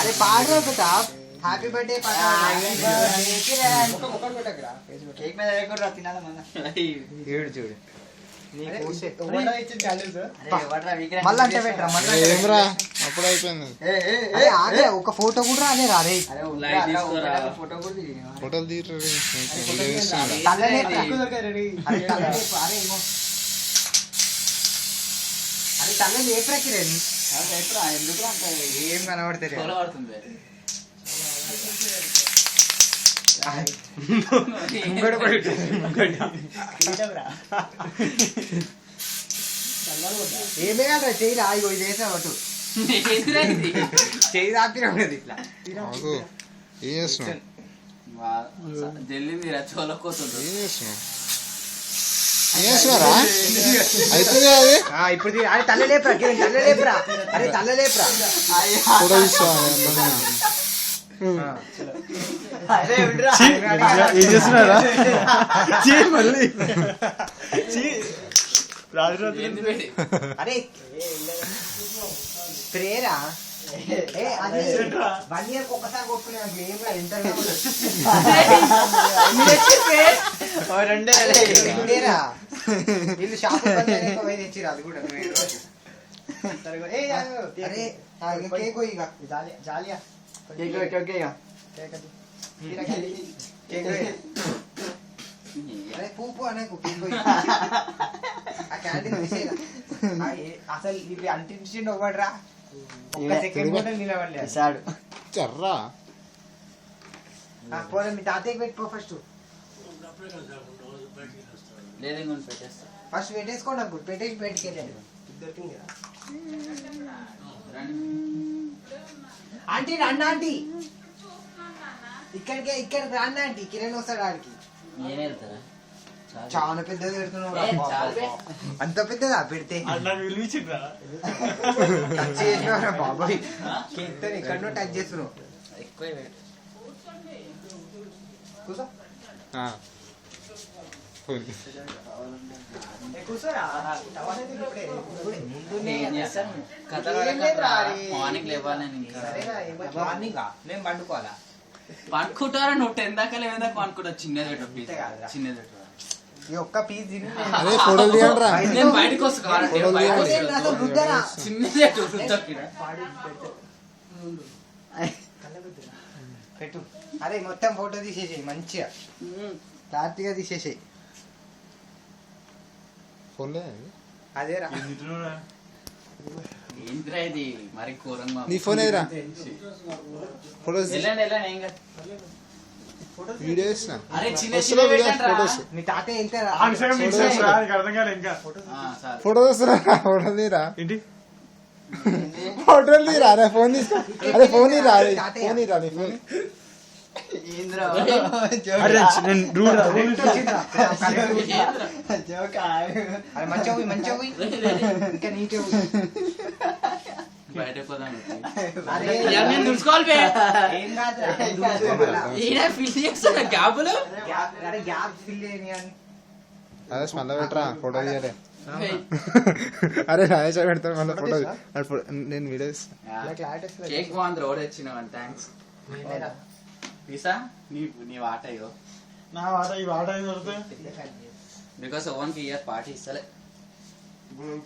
అరే పాడరా Pratap happy birthday cake మీద వేయకూడదు తినాలి మన చూడు చూడు మళ్ళీ ఏమరా అప్పుడు అయిపోయింది. ఒక ఫోటో కూడా రాలేరా అరే ఫోటో కూడా ఫోటోలు తీరు అరే తల్లని ఏ ప్రక్రియ ఎందుకు అంటే ఏం కనబడతారు పడుతుంది ఏమేయాలరా చెయ్యి రా ఇగో ఇది వేసా అటు చెయ్యి రాపినది ఇట్లా ఏం చేస్తున్నావు జల్లింది చోల కోసం ఏం చేస్తున్నావు ఏం చేస్తున్నారా అవుతుంది అది ఇప్పుడు అరే తల్ల లేపురా కిరణ్ తల్ల లేపురా అరే తల్ల లేపురా ఫోటో తీసుకో ఏం చేస్తున్నారా మళ్ళీ అరే స్ప్రేరా అది 1 year ఒక్కసారి కొట్టుకునే ఏం ఇంటర్వ్యూరా వీళ్ళు షాప్ తెచ్చిరా అది కూడా అరే కేక్ ఇక జాలియా అరే పూపు అనేకు ఆ క్యాంటీన్ అసలు ఇది అంటించిండు ఒకటిరా ఒక్క సెకండ్ కూడా నిలబడలేదు చర్రా పోలే మీ తాతయ్యకి పెట్టుకో ఫస్ట్ ఫస్ట్ పెట్టేసుకోండి అప్పుడు పెట్టేసి బయటికి వెళ్ళాడు ఆంటీ రండి ఆంటీ ఇక్కడికి రాండి ఆంటీ కిరణ్ వస్తాడు ఆడికి చాలా పెద్దది పెడుతున్నావు అంత పెద్దదా పెడితే టచ్ చేసినవరా బాబాయ్ కేక్ తో ఎక్కడో టచ్ చేస్తున్నావు కూర్చో కూర్చోరా మార్నింగ్ లేవాలని మేము పండుకోవాలా పండుకుంటారా నువ్వు 10 దాకా 11 దాకా పండుకుంటా చిన్నది చిన్నది ఒక్క పీస్ తిని అరే ఫోటోలు తీయండి రా నేను బయటకు వస్తా చిన్నది పెట్టు అరే మొత్తం ఫోటో తీసేసేయి మంచిగా క్లారిటీగా తీసేసేయి ఫోన్లే అదేరా ఏంద్రా ఇది మరి ఘోరంగా నీ ఫోన్ ఏదిరా ఫోటోస్ వీడియో వేసిన అరే చిన్న ఫోటోస్ మీ తాతయ్య వెళ్తారా ఫోటో వస్తున్నా ఫోటోలు తీరా ఫోటోలు తీరా అరే ఫోన్ తీసుకో అరే ఫోన్ తీరా అరే ఫోన్ తీరా నీ ఫోన్ మంచిగా ఇంకా నీట్గా బయట పోదాం గ్యాప్ ఫిల్ అదే మళ్ళీ పెట్టరా ఫోటో తీయలే అరే రాజేష్ పెడతాను మళ్ళీ ఫోటో నేను వీడియో కేక్ బాగుంది రోడ్ వచ్చినావు థ్యాంక్స్ పీసా నీ వాట అయ్యో నా వాట ఈ వాట బికాస్ ఓన్కి ఇయర్ పార్టీ ఇస్తలే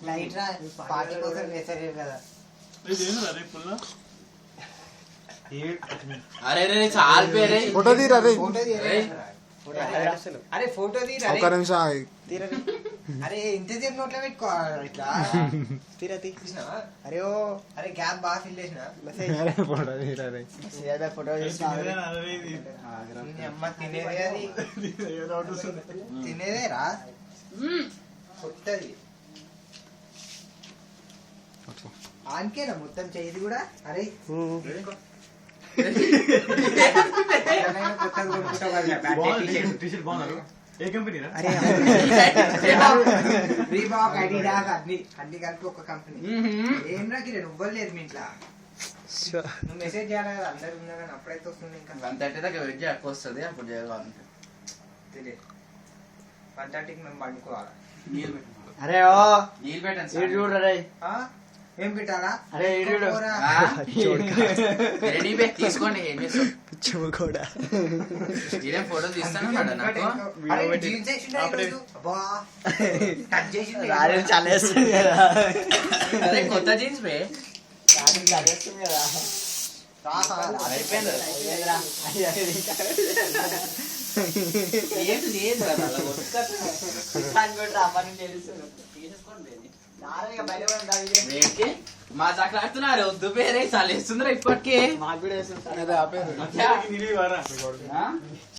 లైట్ రా పార్టీ కోసం వేసారు కదా అరే రే చాలా పేరే ఫోటో తీరా రే అరే ఫోటో తీరా ఒక నిమిషం అరే ఇంతసేపు నోట్లో పెట్టుకో ఇట్లా తీరా తీసినావా అరే ఓ అరే గ్యాప్ బాగా ఫిల్ చేసిన ఫోటో తీరా రే ఫోటో అమ్మ తినేదే అది తినేదే రా కొత్తది ఆన్కేనా మొత్తం చేయది కూడా అరే ఏ కంపెనీ రీబాక్ అడిడాస్ అన్ని కలిపి ఒక కంపెనీ ఏం రాకి నువ్వలేదు మీ ఇంట్లో నువ్వు మెసేజ్ చేయాలి కదా అందరు ఉన్నా కానీ అప్పుడైతే వస్తుంది ఇంకా 1:30 దాకా వెయిట్ చేయక వస్తుంది అప్పుడు చేయాలంటే తెలియదు 1:30కి మేము పండుకోవాలి నీళ్ళు పెట్టు అరే ఓ నీళ్ళు పెట్టండి చూడరే ఏం పెట్టాలా అరే ఈడు పోరా. రెడీ బే తీసుకోండి ఏం చేస్తాం చెవు కూడా ఇదేం ఫోటో తీస్తాను మేడం నాకు అరే, జీన్స్ వేసిండ్రా ఈరోజు. అబ్బా. కట్ చేసిండు. చాలా వేస్తుంది కదా అరే కొత్త జీన్స్ బే చాలా వేస్తుంది కదా అయిపోయింది లేదు లేదు కదా అలా కొట్టుకట్టు. అమ్మని తెలుసు బయట కూడా ఉండాలి. ఏంటి మా చక్కలాడుతున్నారు వద్దు పేరే చాలా వేస్తుందిరా ఇప్పటికే మాకు కూడా వేస్తుంది నిలివారా ఆ?